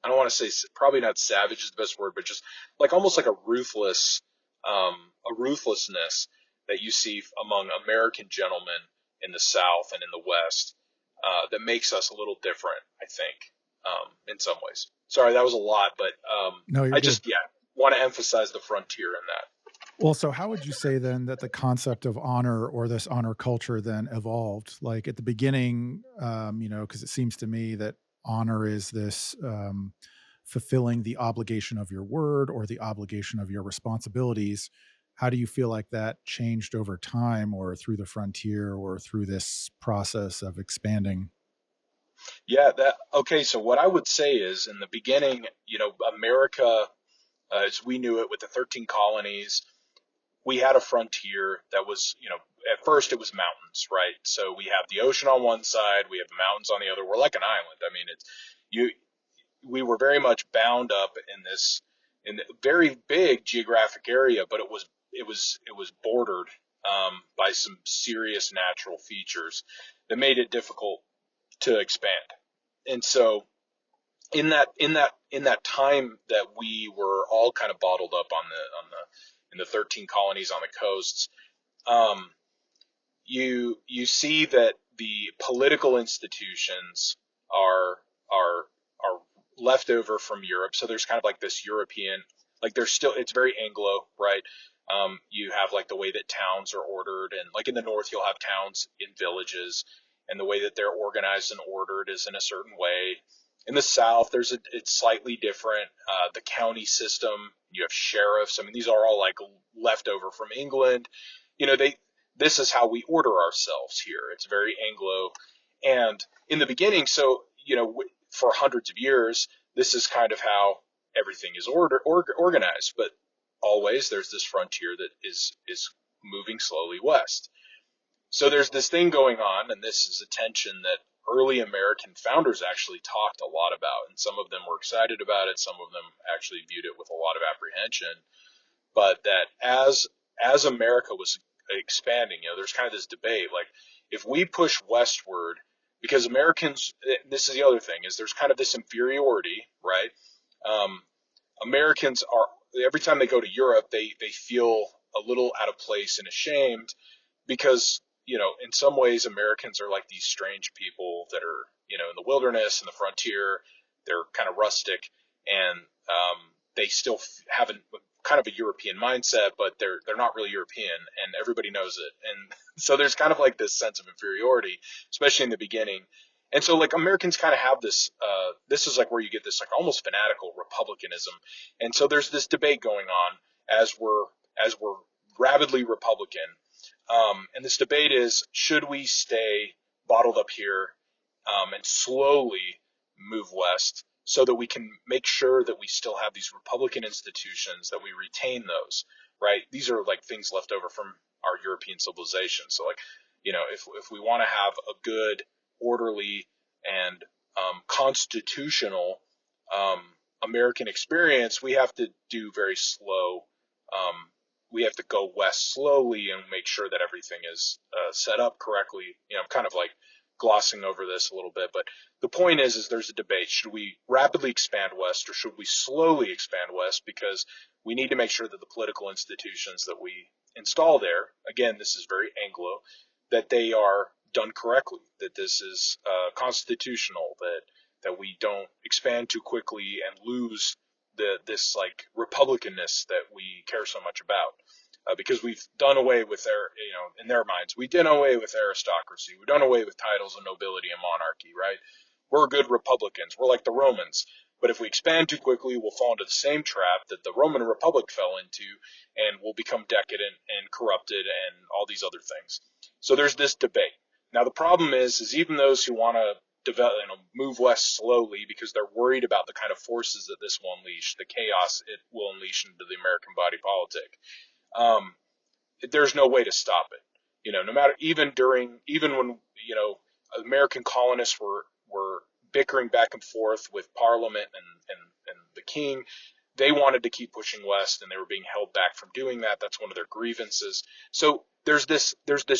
I don't want to say probably not savage is the best word, but just like almost like a ruthlessness that you see among American gentlemen in the South and in the West that makes us a little different, I think, in some ways. Sorry, that was a lot, but No, you're I good. just want to emphasize the frontier in that. Well, so how would you say then that the concept of honor or this honor culture then evolved? Like at the beginning, because it seems to me that honor is this fulfilling the obligation of your word or the obligation of your responsibilities. How do you feel like that changed over time or through the frontier or through this process of expanding? Yeah, that okay. So what I would say is, in the beginning, America, as we knew it, with the 13 colonies, we had a frontier that was, at first it was mountains, right? So we have the ocean on one side, we have the mountains on the other. We're like an island. I mean, it's you. We were very much bound up in a very big geographic area, but it was bordered by some serious natural features that made it difficult to expand. And so in that time that we were all kind of bottled up in the 13 colonies on the coasts, um, you see that the political institutions are are are left over from Europe. So there's kind of like this European, like there's still, it's very Anglo, right? You have like the way that towns are ordered, and like in the north you'll have towns in villages, and the way that they're organized and ordered is in a certain way. In the south, it's slightly different. The county system, you have sheriffs. I mean, these are all like leftover from England. They this is how we order ourselves here. It's very Anglo. And in the beginning, so, for hundreds of years, this is kind of how everything is organized. But always there's this frontier that is moving slowly west. So there's this thing going on, and this is a tension that early American founders actually talked a lot about. And some of them were excited about it, some of them actually viewed it with a lot of apprehension. But that as America was expanding, there's kind of this debate, like if we push westward, because Americans, this is the other thing, is there's kind of this inferiority, right? Um, Americans are, every time they go to Europe, they feel a little out of place and ashamed because, in some ways Americans are like these strange people that are, in the wilderness and the frontier. They're kind of rustic, and they still have kind of a European mindset, but they're not really European, and everybody knows it. And so there's kind of like this sense of inferiority, especially in the beginning. And so like Americans kind of have this. This is like where you get this like almost fanatical republicanism. And so there's this debate going on as we're rabidly Republican. And this debate is, should we stay bottled up here and slowly move west so that we can make sure that we still have these Republican institutions, that we retain those, right? These are like things left over from our European civilization. So like, if we want to have a good, orderly, and constitutional um, American experience, we have to do very slow. Um, we have to go west slowly and make sure that everything is set up correctly. I'm kind of like glossing over this a little bit, but the point is there's a debate. Should we rapidly expand west or should we slowly expand west? Because we need to make sure that the political institutions that we install there, again, this is very Anglo, that they are done correctly, that this is constitutional, that we don't expand too quickly and lose this like republicanness that we care so much about. Because we've done away with their, in their minds, we did away with aristocracy. We've done away with titles of nobility and monarchy, right? We're good Republicans. We're like the Romans. But if we expand too quickly, we'll fall into the same trap that the Roman Republic fell into, and we'll become decadent and corrupted and all these other things. So there's this debate. Now the problem is even those who want to develop, move west slowly because they're worried about the kind of forces that this will unleash, the chaos it will unleash into the American body politic. Um, there's no way to stop it. No matter even when American colonists were bickering back and forth with Parliament and the King, they wanted to keep pushing west, and they were being held back from doing that. That's one of their grievances. So there's this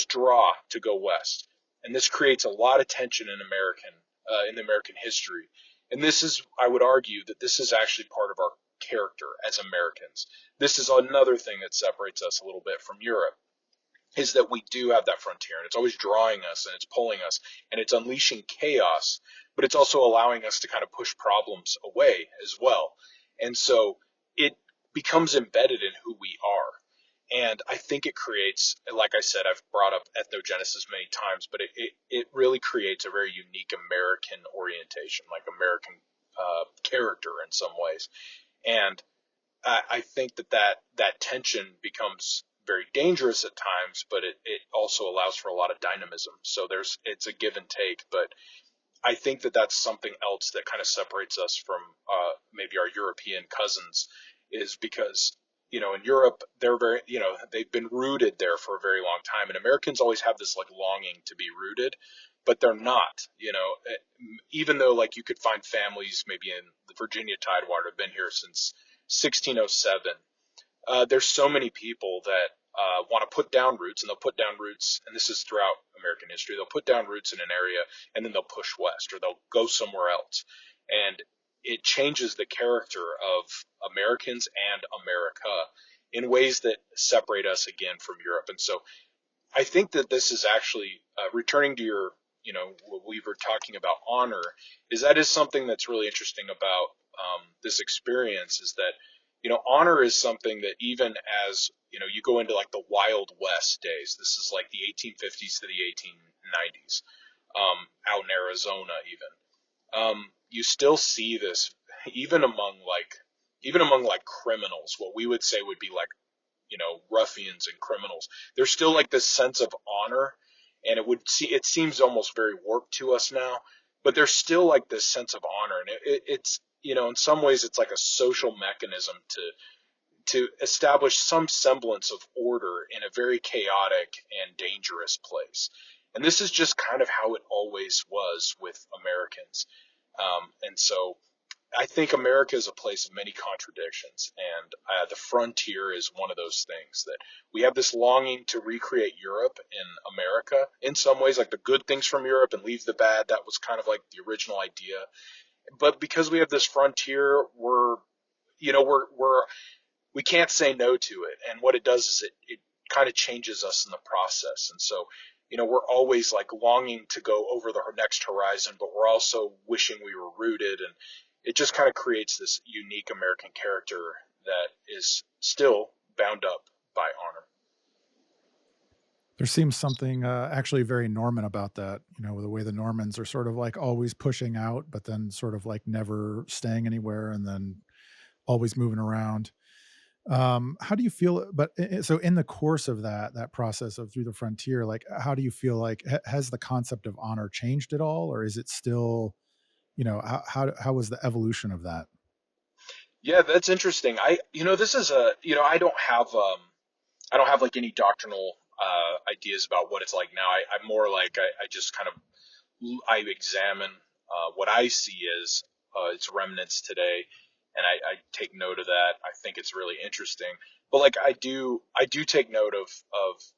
draw to go west, and this creates a lot of tension in the American history. And this is, I would argue that this is actually part of our character as Americans. This is another thing that separates us a little bit from Europe, is that we do have that frontier, and it's always drawing us and it's pulling us and it's unleashing chaos, but it's also allowing us to kind of push problems away as well. And so it becomes embedded in who we are. And I think it creates, like I said, I've brought up ethnogenesis many times, but it really creates a very unique American orientation, like American character in some ways. And I think that tension becomes very dangerous at times, but it also allows for a lot of dynamism. So it's a give and take, but I think that that's something else that kind of separates us from maybe our European cousins, is because in Europe they've been rooted there for a very long time, and Americans always have this like longing to be rooted, but they're not. Even though like you could find families maybe in the Virginia Tidewater have been here since 1607. There's so many people that want to put down roots, and they'll put down roots, and this is throughout American history. They'll put down roots in an area, and then they'll push west, or they'll go somewhere else, and it changes the character of Americans and America in ways that separate us again from Europe. And so I think that this is actually returning to what we were talking about honor, that is something that's really interesting about this experience, is that honor is something that even as you go into like the Wild West days, this is like the 1850s to the 1890s, out in Arizona even, you still see this even among like criminals, what we would say would be like ruffians and criminals. There's still like this sense of honor, and it seems almost very warped to us now, but there's still like this sense of honor, and it's in some ways it's like a social mechanism to establish some semblance of order in a very chaotic and dangerous place. And this is just kind of how it always was with Americans. And so I think America is a place of many contradictions, and the frontier is one of those things that we have this longing to recreate Europe in America in some ways, like the good things from Europe and leave the bad. That was kind of like the original idea. But because we have this frontier, we can't say no to it. And what it does is it kind of changes us in the process. And so, we're always like longing to go over the next horizon, but we're also wishing we were rooted. And it just kind of creates this unique American character that is still bound up by honor. There seems something actually very Norman about that, the way the Normans are sort of like always pushing out, but then sort of like never staying anywhere and then always moving around. How do you feel? But so in the course of that process of through the frontier, like how do you feel like has the concept of honor changed at all, or is it still, how was the evolution of that? Yeah, that's interesting. This is I don't have like any doctrinal ideas about what it's like now. I'm more like I just kind of I examine what I see as its remnants today, and I take note of that. I think it's really interesting. But like I do take note of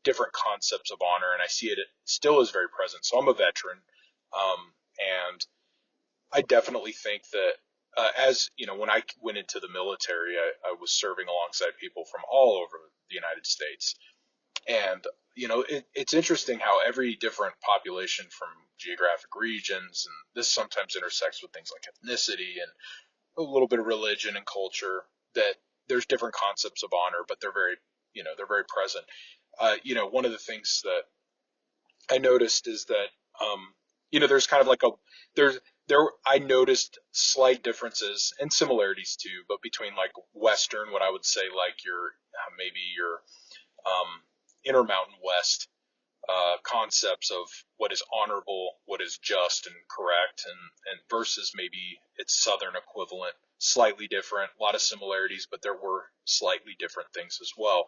different concepts of honor, and I see it still is very present. So I'm a veteran, and I definitely think that as when I went into the military, I was serving alongside people from all over the United States, and it's interesting how every different population from geographic regions, and this sometimes intersects with things like ethnicity and a little bit of religion and culture, that there's different concepts of honor, but they're very present. One of the things that I noticed is that there's kind of like there's there I noticed slight differences and similarities too, but between like Western, what I would say like maybe your Intermountain West concepts of what is honorable, what is just and correct, and versus maybe its Southern equivalent, slightly different. A lot of similarities, but there were slightly different things as well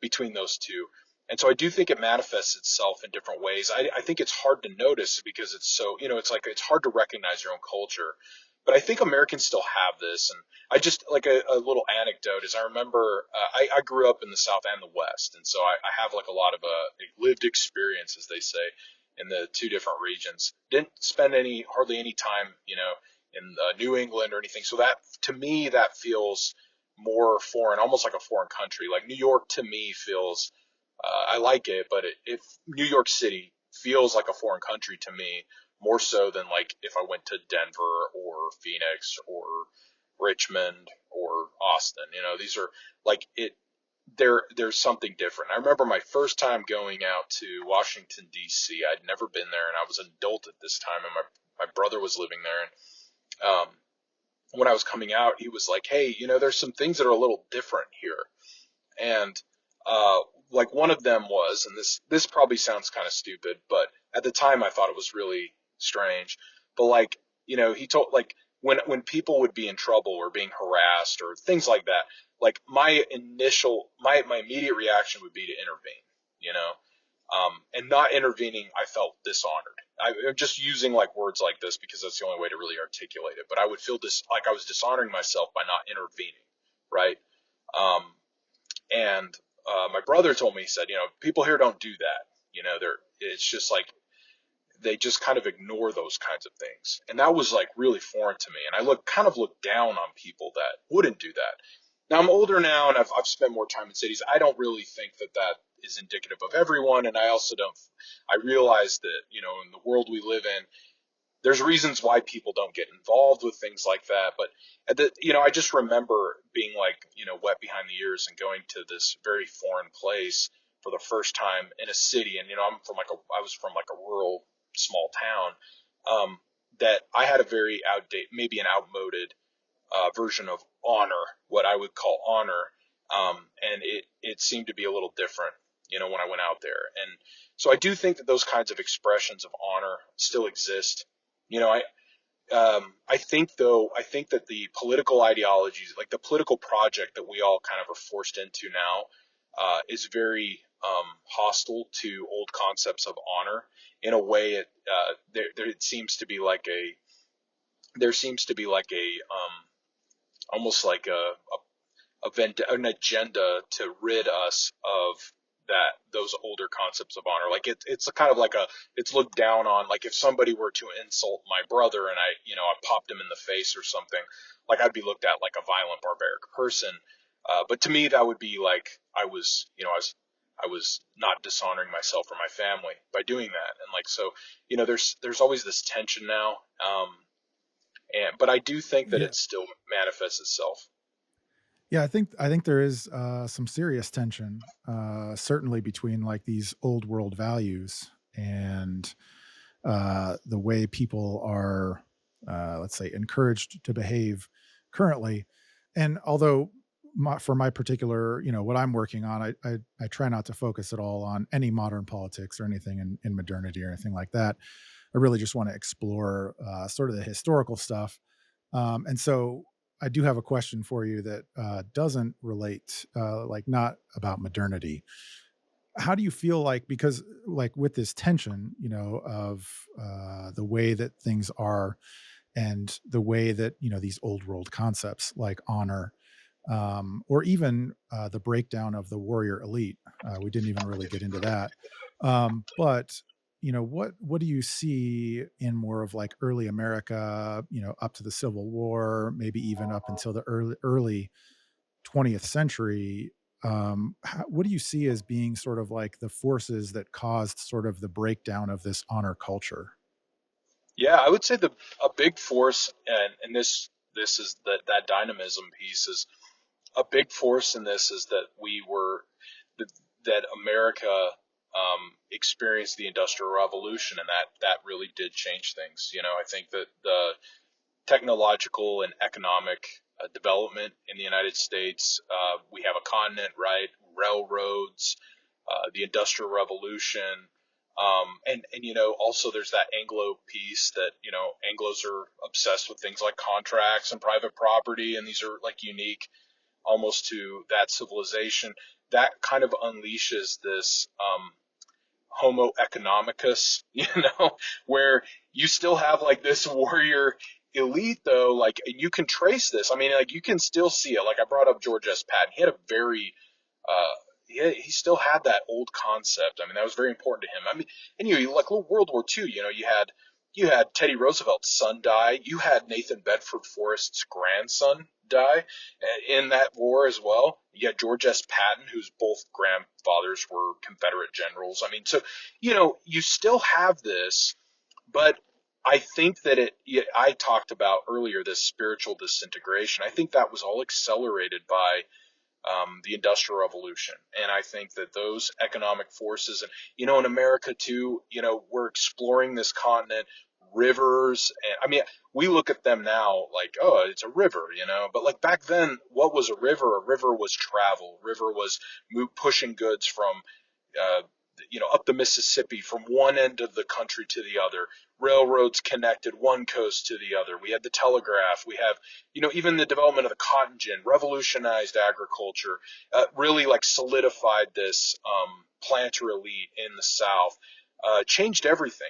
between those two. And so I do think it manifests itself in different ways. I think it's hard to notice because it's so, it's like it's hard to recognize your own culture. But I think Americans still have this. And I just like a little anecdote is I remember I grew up in the South and the West. And so I have like a lot of lived experience, as they say, in the two different regions. Didn't spend hardly any time, New England or anything. So that to me that feels more foreign, almost like a foreign country. Like New York to me feels I like it, but if New York City feels like a foreign country to me more so than like if I went to Denver or Phoenix or Richmond or Austin. These are like it there's something different. I remember my first time going out to Washington D.C. I'd never been there, and I was an adult at this time, and my brother was living there. And when I was coming out, he was like, "Hey, there's some things that are a little different here." And uh, like one of them was, and this probably sounds kind of stupid, but at the time I thought it was really strange. But like he told like when people would be in trouble or being harassed or things like that, like my immediate reaction would be to intervene, you know, and not intervening, I felt dishonored. I'm just using like words like this because that's the only way to really articulate it. But I would feel like I was dishonoring myself by not intervening, right? Um, and my brother told me, he said, people here don't do that. It's just like they just kind of ignore those kinds of things. And that was like really foreign to me. And I kind of looked down on people that wouldn't do that. Now I'm older now and I've spent more time in cities. I don't really think that that is indicative of everyone. And I also I realize that, in the world we live in, there's reasons why people don't get involved with things like that. But I just remember being like, wet behind the ears and going to this very foreign place for the first time in a city. And, I was from like a rural small town, that I had a very outdated, maybe an outmoded, version of honor, what I would call honor. And it seemed to be a little different, when I went out there. And so I do think that those kinds of expressions of honor still exist. You know, I think that the political ideologies, like the political project that we all kind of are forced into now, is very hostile to old concepts of honor. In a way, it seems to be like there seems to be like almost like an agenda to rid us of those older concepts of honor. Like it's a kind of like it's looked down on. Like if somebody were to insult my brother and I popped him in the face or something, like I'd be looked at like a violent, barbaric person. But to me, that would be like I was not dishonoring myself or my family by doing that. And like so, there's always this tension now. But I do think that Yeah. it still manifests itself. Yeah, I think there is some serious tension, certainly between like these old world values and the way people are, let's say, encouraged to behave currently. And although for my particular, what I'm working on, I try not to focus at all on any modern politics or anything in modernity or anything like that. I really just want to explore sort of the historical stuff. And so I do have a question for you that doesn't relate, like not about modernity. How do you feel like, because like with this tension, of the way that things are and the way that, these old world concepts like honor, or even the breakdown of the warrior elite. We didn't even really get into that. But what do you see in more of like early America, up to the Civil War, maybe even up until the early 20th century? What do you see as being sort of like the forces that caused sort of the breakdown of this honor culture? Yeah, I would say a big force, and this is that dynamism piece is a big force in this is that that, that America experienced the Industrial Revolution, and that really did change things. I think that the technological and economic development in the United States, we have a continent, right? Railroads, the Industrial Revolution. And also there's that Anglo piece that Anglos are obsessed with things like contracts and private property, and these are like unique almost to that civilization. That kind of unleashes this Homo economicus, where you still have like this warrior elite though, like, and you can trace this. I mean, like you can still see it. Like I brought up George S. Patton. He had a very he still had that old concept. I mean, that was very important to him. I mean, and like World War II, you had You had Teddy Roosevelt's son die. You had Nathan Bedford Forrest's grandson die in that war as well. You had George S. Patton, whose both grandfathers were Confederate generals. I mean, so, you still have this, but I think that I talked about earlier this spiritual disintegration. I think that was all accelerated by the Industrial Revolution. And I think that those economic forces, and, in America too, we're exploring this continent, rivers. And I mean, we look at them now like, oh, it's a river, but like back then, what was a river? A river was travel. River was pushing goods from uh, up the Mississippi from one end of the country to the other. Railroads connected one coast to the other. We had the telegraph. We have, even the development of the cotton gin revolutionized agriculture, really like solidified this planter elite in the South, changed everything,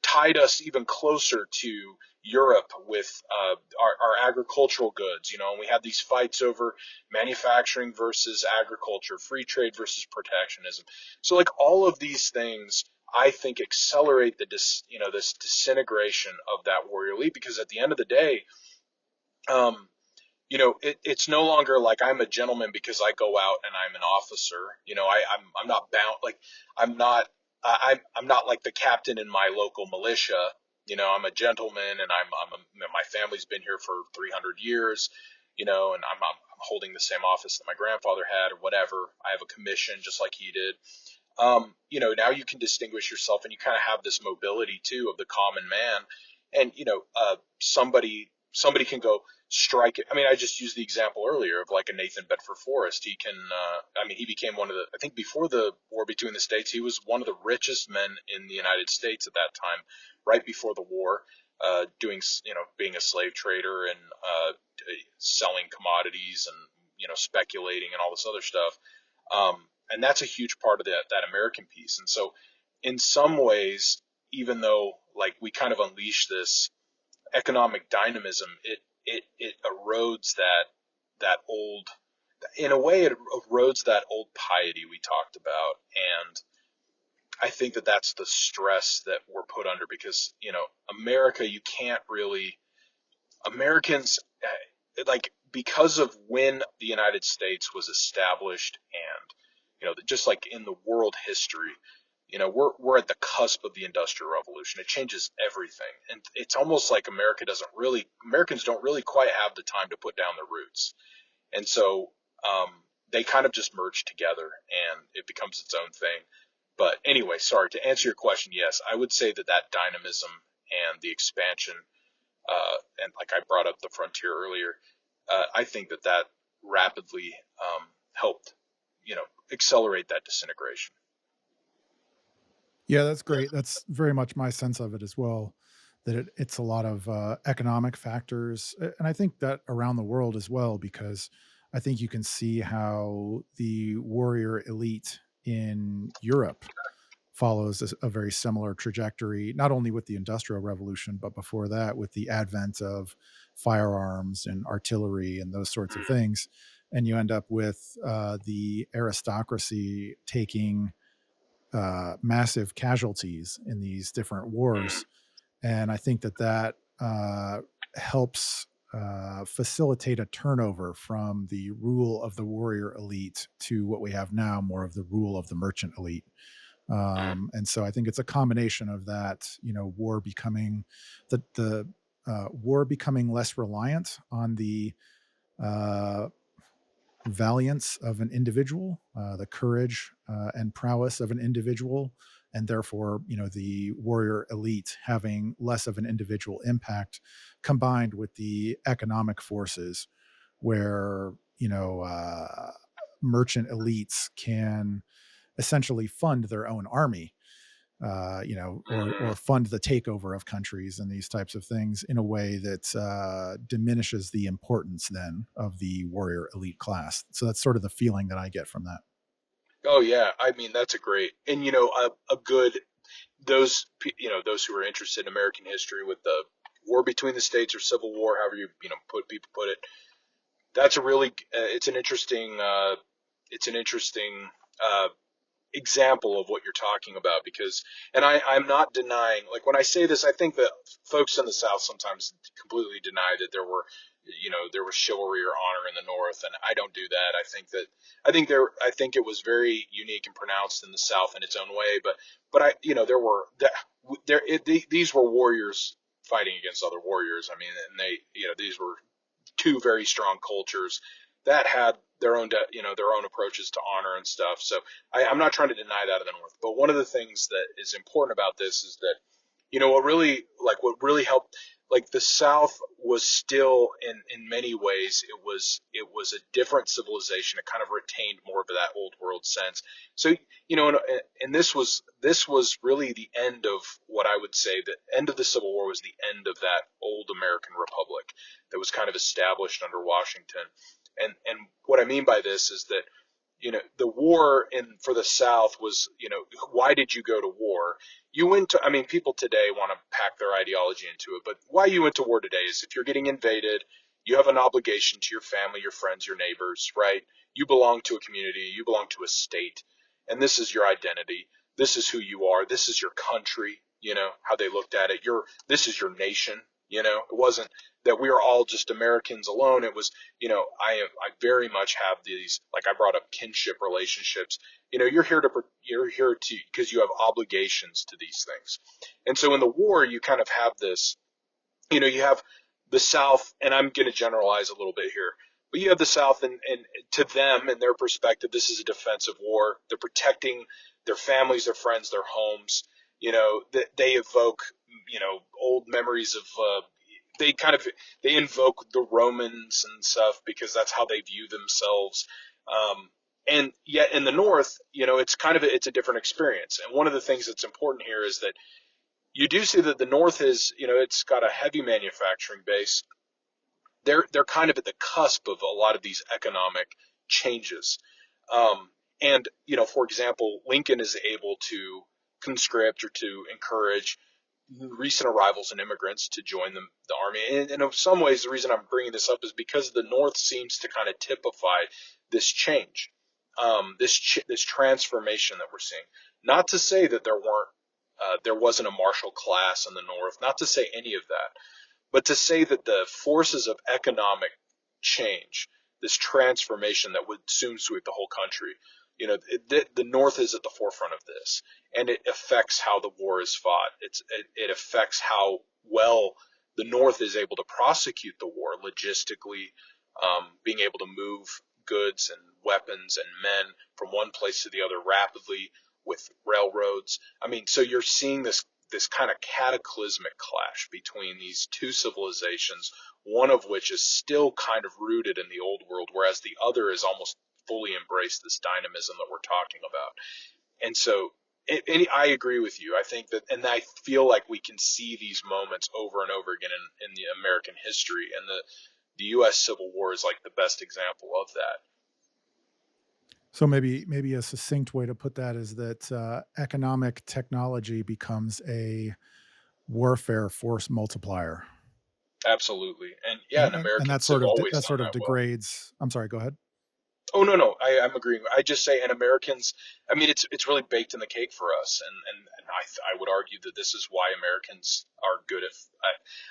tied us even closer to Europe with our agricultural goods, and we had these fights over manufacturing versus agriculture, free trade versus protectionism. So like all of these things, I think accelerate this disintegration of that warrior elite, because at the end of the day, um, it's no longer like I'm a gentleman because I go out and I'm an officer. I'm not bound. Like I'm not. I'm not like the captain in my local militia. I'm a gentleman, and my family's been here for 300 years. And I'm holding the same office that my grandfather had, or whatever. I have a commission just like he did. Now you can distinguish yourself, and you kind of have this mobility too of the common man. And somebody can go strike it. I mean, I just used the example earlier of like a Nathan Bedford Forrest. He can, he became one of the. I think before the war between the states, he was one of the richest men in the United States at that time, right before the war, doing, being a slave trader and selling commodities and speculating and all this other stuff. And that's a huge part of that American piece. And so, in some ways, even though like we kind of unleash this economic dynamism, it erodes that old, in a way, it erodes that old piety we talked about. And I think that that's the stress that we're put under, because America, you can't really, Americans, like, because of when the United States was established, and just like in the world history, we're at the cusp of the Industrial Revolution. It changes everything, and it's almost like Americans don't really quite have the time to put down their roots, and so they kind of just merge together, and it becomes its own thing. But anyway, sorry, to answer your question, yes, I would say that dynamism and the expansion, and like I brought up the frontier earlier, I think that rapidly helped, accelerate that disintegration. Yeah, that's great. That's very much my sense of it as well. That it's a lot of economic factors, and I think that around the world as well, because I think you can see how the warrior elite in Europe follows a very similar trajectory, not only with the Industrial Revolution, but before that, with the advent of firearms and artillery and those sorts of things. And you end up with the aristocracy taking massive casualties in these different wars. And I think that helps facilitate a turnover from the rule of the warrior elite to what we have now, more of the rule of the merchant elite. And so I think it's a combination of that, war becoming the war becoming less reliant on the uh, valiance of an individual, the courage and prowess of an individual, and therefore, the warrior elite having less of an individual impact, combined with the economic forces, where merchant elites can essentially fund their own army, or fund the takeover of countries and these types of things in a way that diminishes the importance then of the warrior elite class. So that's sort of the feeling that I get from that. Oh yeah, I mean that's a great, and a good, those who are interested in American history with the war between the states or Civil War, however put it. That's a really it's an interesting uh, example of what you're talking about because, and I'm not denying, like when I say this, I think that folks in the South sometimes completely deny that there was chivalry or honor in the North, and I don't do that. I think it was very unique and pronounced in the South in its own way, but there were these were warriors fighting against other warriors. I mean, and these were two very strong cultures that had their own approaches to honor and stuff. So I'm not trying to deny that in the North, but one of the things that is important about this is that what really helped, like the South was still in many ways it was a different civilization. It kind of retained more of that old world sense. So and this was really the end of what I would say the end of the Civil War was the end of that old American Republic that was kind of established under Washington. And what I mean by this is that the war for the South was, why did you go to war? You went to, I mean, people today want to pack their ideology into it, but why you went to war today is if you're getting invaded, you have an obligation to your family, your friends, your neighbors, right? You belong to a community, you belong to a state, and this is your identity. This is who you are. This is your country, how they looked at it. This is your nation, it wasn't that we are all just Americans alone. It was, I very much have these, like I brought up kinship relationships. You're here to because you have obligations to these things. And so in the war, you kind of have this, you have the South, and I'm going to generalize a little bit here, but you have the South, and to them and their perspective, this is a defensive war. They're protecting their families, their friends, their homes. They evoke, old memories of, they invoke the Romans and stuff because that's how they view themselves. And yet in the North, it's a different experience. And one of the things that's important here is that you do see that the North is, it's got a heavy manufacturing base. They're kind of at the cusp of a lot of these economic changes. And for example, Lincoln is able to conscript or to encourage recent arrivals and immigrants to join the army. And in some ways, the reason I'm bringing this up is because the North seems to kind of typify this change, this transformation that we're seeing. Not to say that there wasn't a martial class in the North, not to say any of that, but to say that the forces of economic change, this transformation that would soon sweep the whole country, the North is at the forefront of this, and it affects how the war is fought. It affects how well the North is able to prosecute the war logistically, being able to move goods and weapons and men from one place to the other rapidly with railroads. I mean, so you're seeing this kind of cataclysmic clash between these two civilizations, one of which is still kind of rooted in the old world, whereas the other is almost fully embraced this dynamism that we're talking about. And so I agree with you. I think that, and I feel like we can see these moments over and over again in the American history, and the U.S. Civil War is like the best example of that. So maybe a succinct way to put that is that economic technology becomes a warfare force multiplier, Absolutely. And yeah, and and that Americans have sort of always that done sort of that well. degrades. I'm sorry. Go ahead. Oh no, I'm agreeing. I just say, and Americans. I mean, it's really baked in the cake for us, and I would argue that this is why Americans are good at.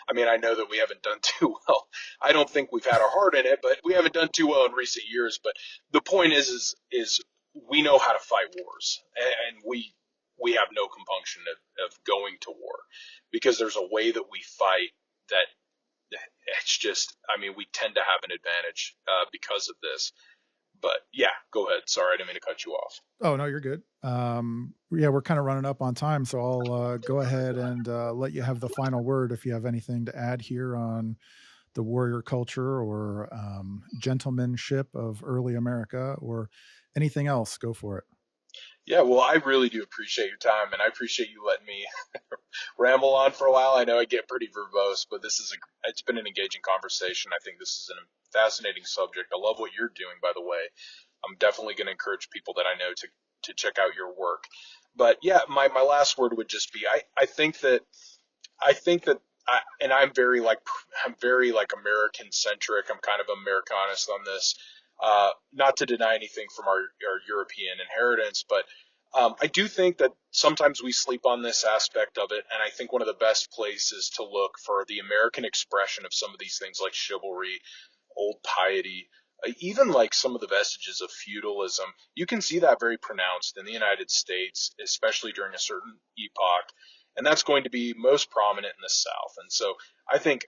I mean, I know that we haven't done too well. I don't think we've had our heart in it, but we haven't done too well in recent years. But the point is we know how to fight wars, and we have no compunction of going to war because there's a way that we fight that it's just. I mean, we tend to have an advantage because of this. But yeah, go ahead. Sorry, I didn't mean to cut you off. Oh no, you're good. Yeah, we're kind of running up on time, so I'll go ahead and let you have the final word if you have anything to add here on the warrior culture or gentlemanship of early America or anything else. Go for it. Yeah, well, I really do appreciate your time, and I appreciate you letting me ramble on for a while. I know I get pretty verbose, but it's been an engaging conversation. I think this is a fascinating subject. I love what you're doing, by the way. I'm definitely going to encourage people that I know to check out your work. But yeah, my last word would just be I think that and I'm very like American centric. I'm kind of Americanist on this. Not to deny anything from our European inheritance, but I do think that sometimes we sleep on this aspect of it, and I think one of the best places to look for the American expression of some of these things like chivalry, old piety, even like some of the vestiges of feudalism, you can see that very pronounced in the United States, especially during a certain epoch, and that's going to be most prominent in the South. And so I think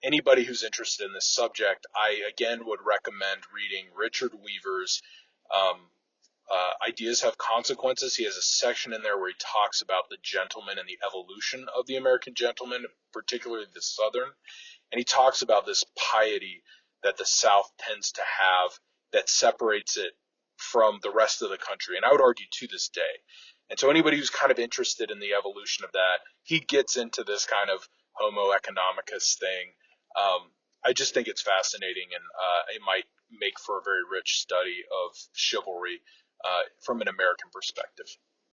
anybody who's interested in this subject, I again would recommend reading Richard Weaver's Ideas Have Consequences. He has a section in there where he talks about the gentleman and the evolution of the American gentleman, particularly the Southern. And he talks about this piety that the South tends to have that separates it from the rest of the country. And I would argue to this day. And so anybody who's kind of interested in the evolution of that, he gets into this kind of Homo economicus thing. I just think it's fascinating, and it might make for a very rich study of chivalry from an American perspective.